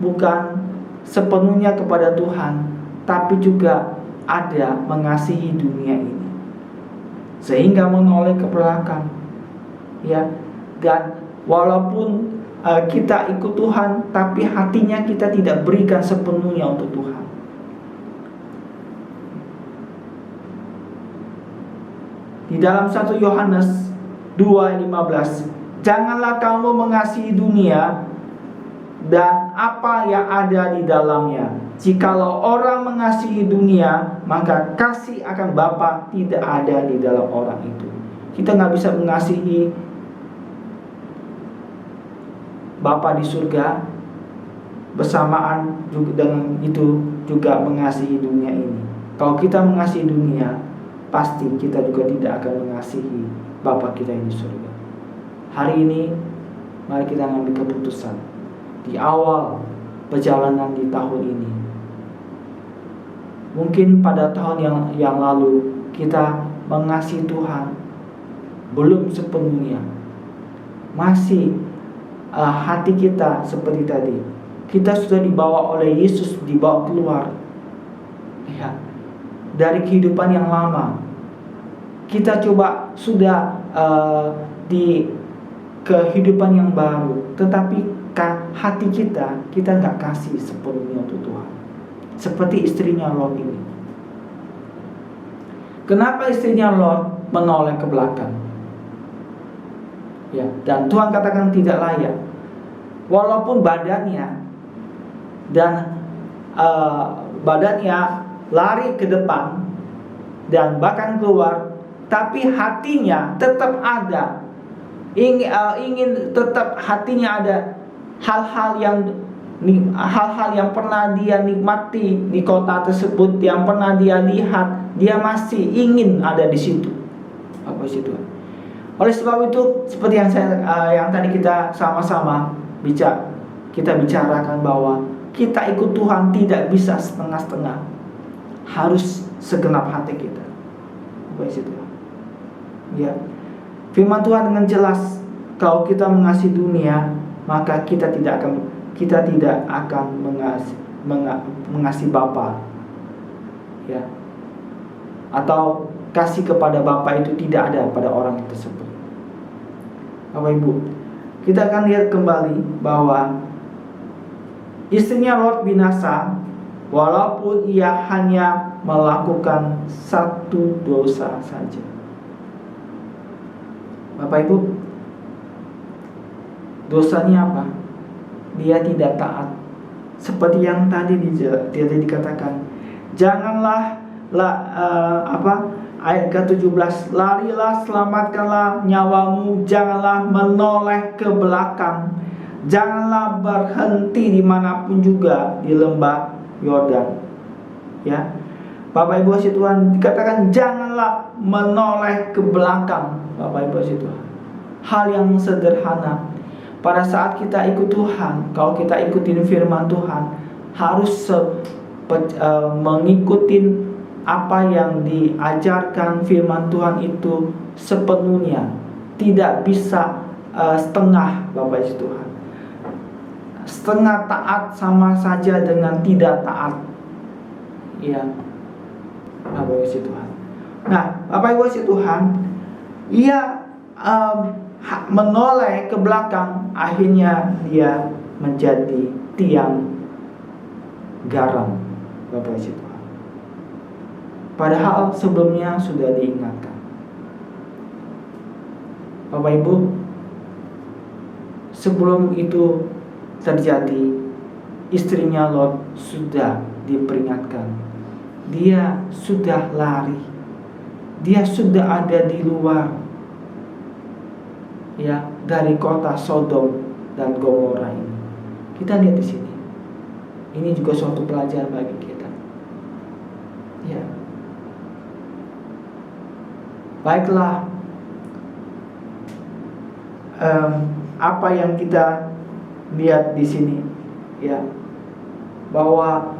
bukan sepenuhnya kepada Tuhan, tapi juga ada mengasihi dunia ini, sehingga menoleh ke belakang. Ya, dan walaupun kita ikut Tuhan, tapi hatinya kita tidak berikan sepenuhnya untuk Tuhan. Di dalam 1 Yohanes 2:15, janganlah kamu mengasihi dunia dan apa yang ada di dalamnya. Jikalau orang mengasihi dunia, maka kasih akan Bapa tidak ada di dalam orang itu. Kita nggak bisa mengasihi Bapa di surga bersamaan juga dengan itu juga mengasihi dunia ini. Kalau kita mengasihi dunia, pasti kita juga tidak akan mengasihi Bapa kita yang di surga. Hari ini mari kita ambil keputusan di awal perjalanan di tahun ini. Mungkin pada tahun yang lalu kita mengasihi Tuhan belum sepenuhnya. Masih hati kita seperti tadi. Kita sudah dibawa oleh Yesus, dibawa keluar, ya, dari kehidupan yang lama. Kita coba sudah di kehidupan yang baru, tetapi hati kita nggak kasih sepenuhnya untuk Tuhan. Seperti istrinya Lot ini. Kenapa istrinya Lot menoleh ke belakang? Ya, dan Tuhan katakan tidak layak. Walaupun badannya lari ke depan dan bahkan keluar, tapi hatinya tetap ada. Ingin tetap hatinya ada hal-hal yang pernah dia nikmati di kota tersebut, yang pernah dia lihat, dia masih ingin ada di situ. Apa situ? Oleh sebab itu, seperti yang tadi kita sama-sama kita bicarakan, bahwa kita ikut Tuhan tidak bisa setengah-setengah, harus segenap hati kita. Apa situ? Ya. Firman Tuhan dengan jelas, kalau kita mengasihi dunia, maka kita tidak akan mengasihi Bapa. Ya. Atau kasih kepada Bapa itu tidak ada pada orang tersebut. Bapak Ibu, kita akan lihat kembali bahwa istrinya Lot binasa walaupun ia hanya melakukan satu dosa saja. Bapak Ibu, dosanya apa? Dia tidak taat. Seperti yang tadi dikatakan, janganlah ayat ke-17, larilah, selamatkanlah nyawamu, janganlah menoleh ke belakang, janganlah berhenti dimanapun juga di lembah Yordan. Ya, Bapak Ibu kasih Tuhan, dikatakan janganlah menoleh ke belakang. Bapak Ibu kasih Tuhan, hal yang sederhana. Pada saat kita ikut Tuhan, kalau kita ikutin firman Tuhan, harus mengikuti apa yang diajarkan firman Tuhan itu sepenuhnya. Tidak bisa setengah, Bapak Ibu Tuhan. setengah taat sama saja dengan tidak taat. Ya, Bapak Ibu Tuhan. Nah, Bapak Ibu Tuhan, ia menoleh ke belakang, akhirnya dia menjadi tiang garam, Bapak Ibu Tuhan. Padahal sebelumnya sudah diingatkan. Bapak Ibu, sebelum itu terjadi, istrinya Lot sudah diperingatkan. Dia sudah lari. Dia sudah ada di luar, ya, dari kota Sodom dan Gomora ini. Kita lihat di sini. Ini juga suatu pelajaran bagi kita. Ya. Baiklah, apa yang kita lihat di sini, ya, bahwa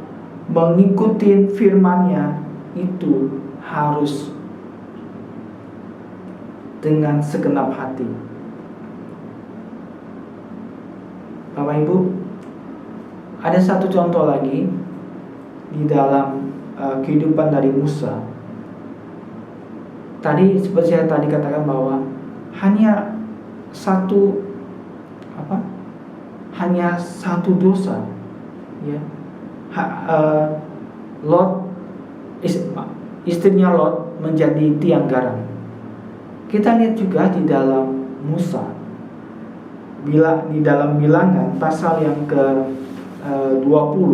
mengikuti firman-Nya itu harus dengan segenap hati. Bapak Ibu, ada satu contoh lagi di dalam kehidupan dari Musa. Tadi seperti saya tadi katakan bahwa hanya satu dosa, ya. Lot, istrinya Lot menjadi tiang garam. Kita lihat juga di dalam Musa, di dalam Bilangan pasal yang ke-20,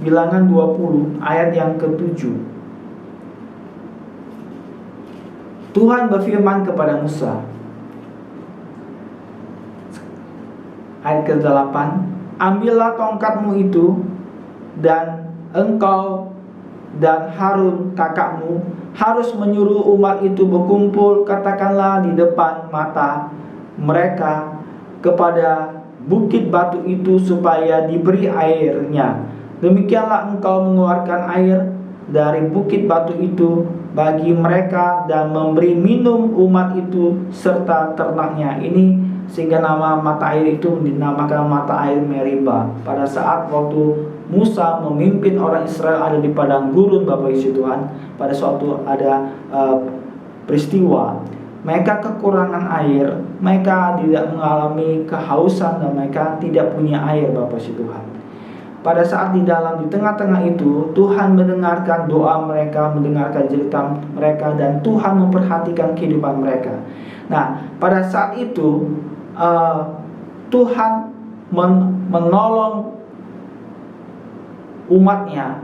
Bilangan 20 ayat yang ke-7. Tuhan berfirman kepada Musa, ayat ke-8, ambillah tongkatmu itu, dan engkau dan Harun kakakmu harus menyuruh umat itu berkumpul, katakanlah di depan mata mereka kepada bukit batu itu supaya diberi airnya. Demikianlah engkau mengeluarkan air dari bukit batu itu bagi mereka dan memberi minum umat itu serta ternaknya. Ini sehingga nama mata air itu dinamakan mata air Meriba. Pada saat waktu Musa memimpin orang Israel ada di padang gurun, Bapak Ibu Tuhan, pada suatu ada peristiwa, mereka kekurangan air, mereka tidak mengalami kehausan dan mereka tidak punya air, Bapak Ibu Tuhan. Pada saat di tengah-tengah itu, Tuhan mendengarkan doa mereka, mendengarkan cerita mereka, dan Tuhan memperhatikan kehidupan mereka. Nah, pada saat itu Tuhan menolong umatnya,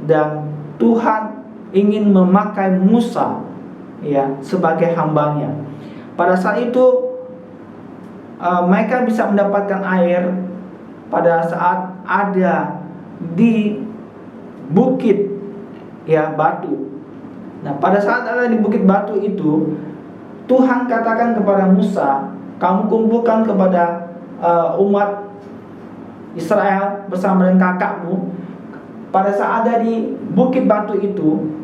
dan Tuhan ingin memakai Musa, ya, sebagai hambanya. Pada saat itu mereka bisa mendapatkan air pada saat ada di bukit, ya, batu. Nah, pada saat ada di bukit batu itu, Tuhan katakan kepada Musa, kamu kumpulkan kepada umat Israel bersama dengan kakakmu. Pada saat ada di bukit batu itu,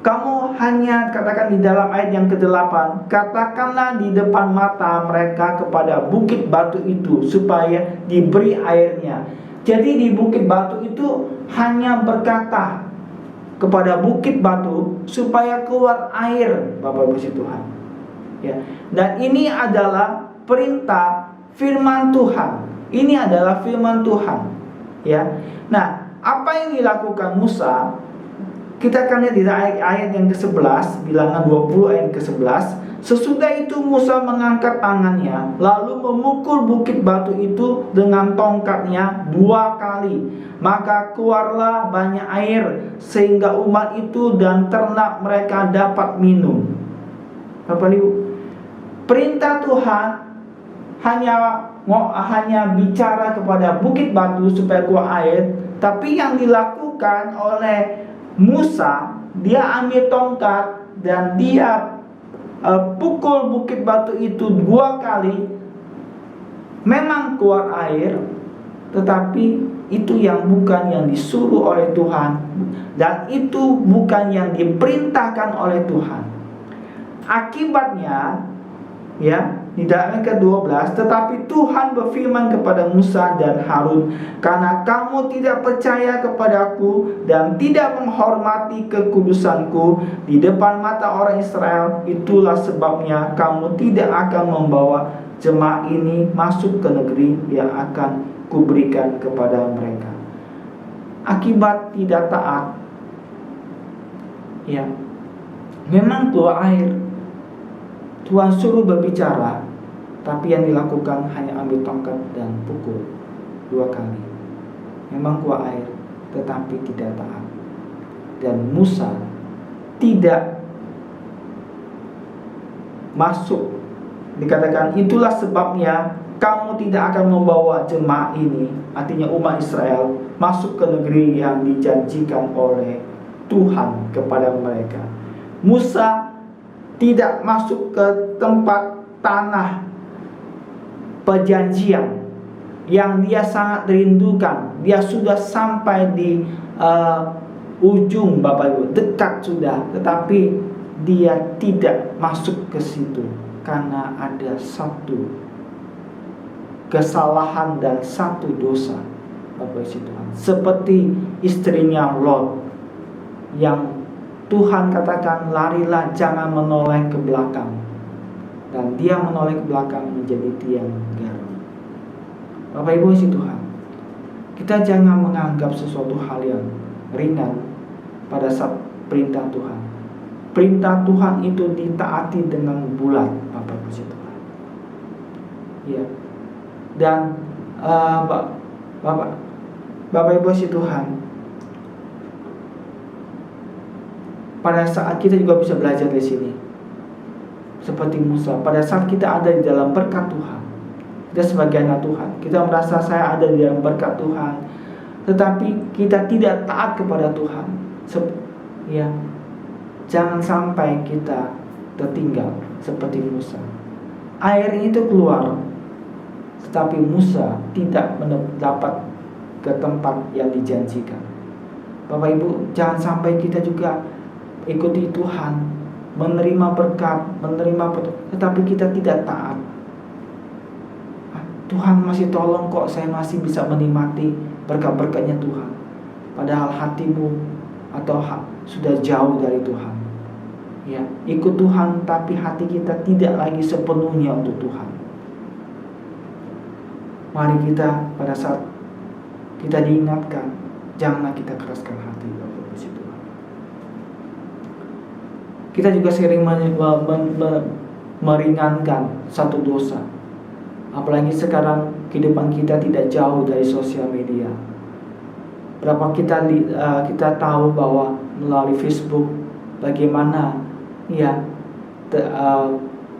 kamu hanya katakan di dalam ayat yang ke-8, katakanlah di depan mata mereka kepada bukit batu itu supaya diberi airnya. Jadi di bukit batu itu hanya berkata kepada bukit batu supaya keluar air, Bapak Ibu Tuhan, ya. Dan ini adalah perintah firman Tuhan. Ini adalah firman Tuhan, ya. Nah, apa yang dilakukan Musa? Kita akan lihat di ayat yang ke-11, Bilangan 20 ayat ke-11. Sesudah itu Musa mengangkat tangannya, lalu memukul bukit batu itu dengan tongkatnya 2 kali. Maka keluarlah banyak air, sehingga umat itu dan ternak mereka dapat minum. Bapak Ibu, perintah Tuhan hanya bicara kepada bukit batu supaya keluar air, tapi yang dilakukan oleh Musa, dia ambil tongkat dan dia pukul bukit batu itu 2 kali. Memang keluar air, tetapi itu bukan yang disuruh oleh Tuhan, dan itu bukan yang diperintahkan oleh Tuhan. Akibatnya Ya, di dalam ayat ke-12, tetapi Tuhan berfirman kepada Musa dan Harun, karena kamu tidak percaya kepadaku dan tidak menghormati kekudusanku di depan mata orang Israel, itulah sebabnya kamu tidak akan membawa jemaah ini masuk ke negeri yang akan kuberikan kepada mereka. Akibat tidak taat, ya, memang keluar air. Tuhan suruh berbicara, tapi yang dilakukan hanya ambil tongkat dan pukul 2 kali. Memang keluar air, tetapi tidak taat. Dan Musa tidak masuk. Dikatakan itulah sebabnya kamu tidak akan membawa jemaah ini, artinya umat Israel, masuk ke negeri yang dijanjikan oleh Tuhan kepada mereka. Musa tidak masuk ke tempat tanah perjanjian yang dia sangat rindukan. Dia sudah sampai di ujung, Bapak Ibu, dekat sudah, tetapi dia tidak masuk ke situ karena ada satu kesalahan dan satu dosa, Bapak Ibu Tuhan. Seperti istrinya Lot yang Tuhan katakan larilah, jangan menoleh ke belakang, dan dia menoleh ke belakang menjadi tiang garam. Bapak Ibu Tuhan, kita jangan menganggap sesuatu hal yang ringan pada saat perintah Tuhan. Perintah Tuhan itu ditaati dengan bulat, Bapak Ibu Tuhan. Ya. Dan Bapak Ibu Tuhan, pada saat kita juga bisa belajar di sini, seperti Musa, pada saat kita ada di dalam berkat Tuhan, kita sebagai anak Tuhan, kita merasa saya ada di dalam berkat Tuhan, tetapi kita tidak taat kepada Tuhan. Ya, jangan sampai kita tertinggal seperti Musa. Air itu keluar, tetapi Musa tidak mendapat ke tempat yang dijanjikan. Bapak Ibu, jangan sampai kita juga ikuti Tuhan, menerima berkat, tetapi kita tidak taat. Tuhan masih tolong kok, saya masih bisa menikmati berkat-berkatnya Tuhan, padahal hatimu atau sudah jauh dari Tuhan. Ya, ikut Tuhan, tapi hati kita tidak lagi sepenuhnya untuk Tuhan. Mari kita pada saat kita diingatkan, janganlah kita keraskan hati, Bapak Ibu Tuhan. Kita juga sering meringankan satu dosa. Apalagi sekarang kehidupan kita tidak jauh dari sosial media. Berapa kita tahu bahwa melalui Facebook bagaimana ya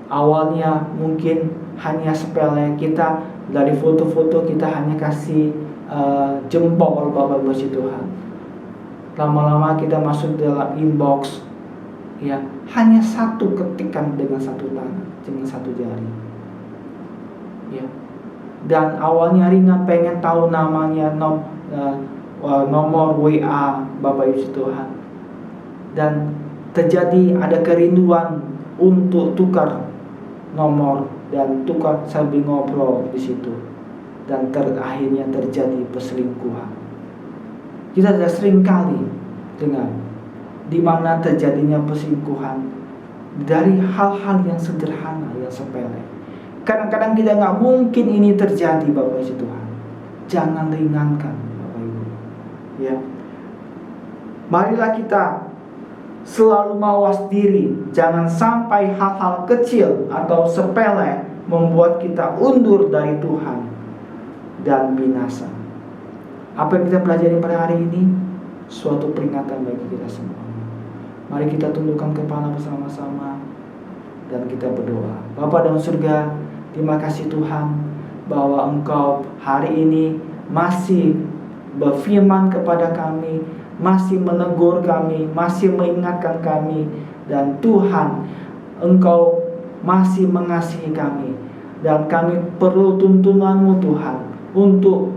awalnya mungkin hanya sepele, kita dari foto-foto kita hanya kasih jempol, Bapak Ibu Tuhan. Lama-lama kita masuk dalam inbox, ya, hanya satu ketikan dengan satu tangan, dengan satu jari. Ya. Dan awalnya ringan, pengen tahu namanya, nomor WA Bapak Ibu Tuhan. Dan terjadi ada kerinduan untuk tukar nomor dan tukar sambil ngobrol di situ. Dan akhirnya terjadi perselingkuhan. Kita sudah sering kali dengar di mana terjadinya perselingkuhan dari hal-hal yang sederhana, yang sepele. Kadang-kadang kita nggak mungkin ini terjadi, Bapak Ibu Tuhan. Jangan ringankan, Bapak Ibu. Ya, marilah kita selalu mawas diri, jangan sampai hal-hal kecil atau sepele membuat kita undur dari Tuhan dan binasa. Apa yang kita pelajari pada hari ini, suatu peringatan bagi kita semua. Mari kita tundukkan kepala bersama-sama dan kita berdoa. Bapa dalam surga, terima kasih Tuhan bahwa Engkau hari ini masih berfirman kepada kami, masih menegur kami, masih mengingatkan kami, dan Tuhan, Engkau masih mengasihi kami, dan kami perlu tuntunan-Mu Tuhan untuk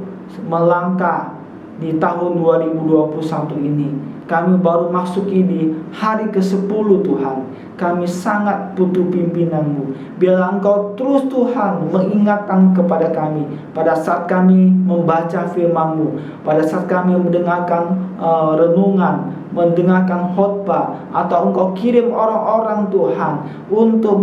melangkah di tahun 2021 ini. Kami baru masuki di hari ke-10 Tuhan. Kami sangat butuh pimpinan-Mu. Biarlah Engkau terus Tuhan mengingatkan kepada kami pada saat kami membaca firman-Mu, pada saat kami mendengarkan renungan, mendengarkan khotbah, atau Engkau kirim orang-orang Tuhan untuk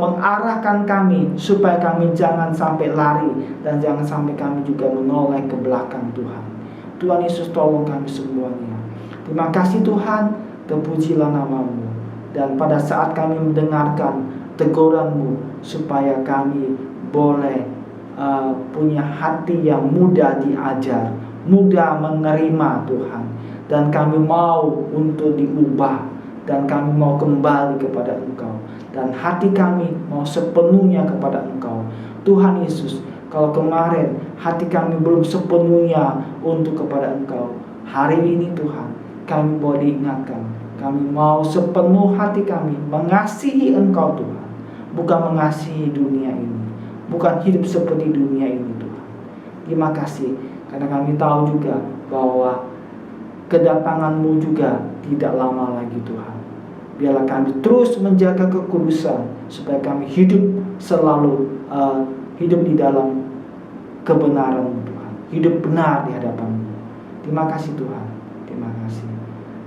mengarahkan kami supaya kami jangan sampai lari dan jangan sampai kami juga menoleh ke belakang Tuhan. Tuhan Yesus, tolong kami semuanya. Terima kasih Tuhan, terpujilah nama-Mu. Dan pada saat kami mendengarkan teguran-Mu, supaya kami boleh punya hati yang mudah diajar, mudah menerima Tuhan. Dan kami mau untuk diubah, dan kami mau kembali kepada Engkau, dan hati kami mau sepenuhnya kepada Engkau. Tuhan Yesus, kalau kemarin hati kami belum sepenuhnya untuk kepada Engkau, hari ini Tuhan, kami boleh diingatkan, kami mau sepenuh hati kami mengasihi Engkau Tuhan, bukan mengasihi dunia ini, bukan hidup seperti dunia ini Tuhan. Terima kasih, karena kami tahu juga bahwa kedatangan-Mu juga tidak lama lagi Tuhan. Biarlah kami terus menjaga kekudusan, supaya kami hidup selalu hidup di dalam kebenaran Tuhan, hidup benar di hadapan-Mu. Terima kasih Tuhan, terima kasih.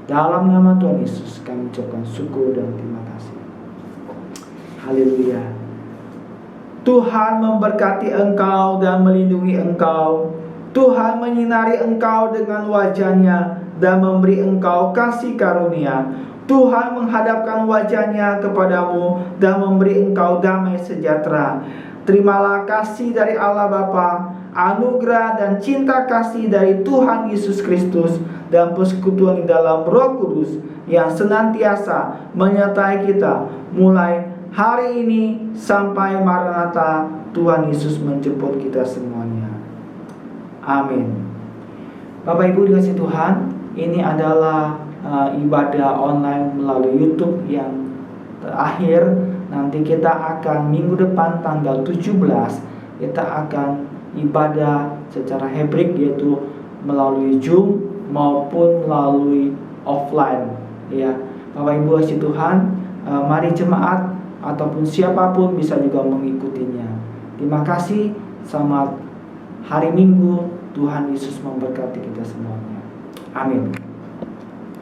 Dalam nama Tuhan Yesus kami ucapkan syukur dan terima kasih. Haleluya. Tuhan memberkati engkau dan melindungi engkau. Tuhan menyinari engkau dengan wajah-Nya dan memberi engkau kasih karunia. Tuhan menghadapkan wajah-Nya kepadamu dan memberi engkau damai sejahtera. Terimalah kasih dari Allah Bapa, anugerah dan cinta kasih dari Tuhan Yesus Kristus, dan persekutuan di dalam Roh Kudus yang senantiasa menyertai kita mulai hari ini sampai Maranatha Tuhan Yesus menjemput kita semuanya. Amin. Bapak Ibu dikasih Tuhan, ini adalah ibadah online melalui YouTube yang terakhir. Nanti kita akan minggu depan tanggal 17 kita akan ibadah secara hybrid, yaitu melalui Zoom maupun melalui offline ya. Bapak Ibu kasih Tuhan, mari jemaat ataupun siapapun bisa juga mengikutinya. Terima kasih, selamat hari Minggu. Tuhan Yesus memberkati kita semuanya. Amin.